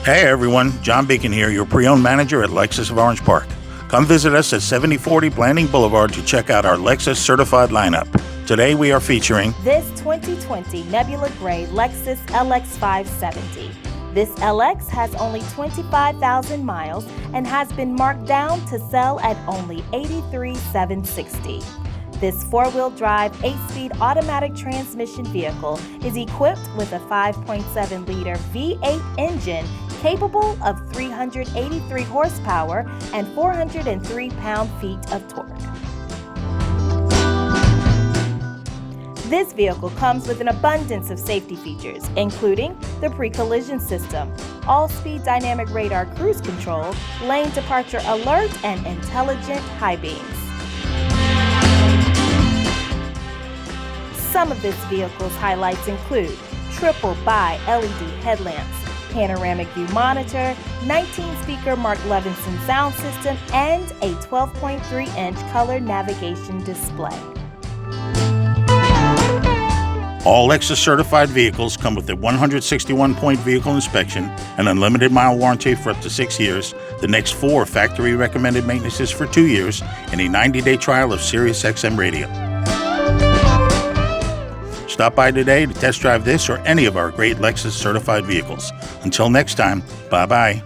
Hey everyone, John Beacon here, your pre-owned manager at Lexus of Orange Park. Come visit us at 7040 Blanding Boulevard to check out our Lexus certified lineup. Today we are featuring this 2020 Nebula Gray Lexus LX570. This LX has only 25,000 miles and has been marked down to sell at only $83,760. This four-wheel drive, 8-speed automatic transmission vehicle is equipped with a 5.7-liter V8 engine capable of 383 horsepower and 403 pound-feet of torque. This vehicle comes with an abundance of safety features, including the pre-collision system, all-speed dynamic radar cruise control, lane departure alert, and intelligent high beams. Some of this vehicle's highlights include triple bi-LED headlamps, panoramic view monitor, 19-speaker Mark Levinson sound system, and a 12.3-inch color navigation display. all Lexus certified vehicles come with a 161-point vehicle inspection, an unlimited mile warranty for up to 6 years, the next 4 factory recommended maintenances for 2 years, and a 90-day trial of Sirius XM radio. Stop by today to test drive this or any of our great Lexus certified vehicles. Until next time, bye-bye.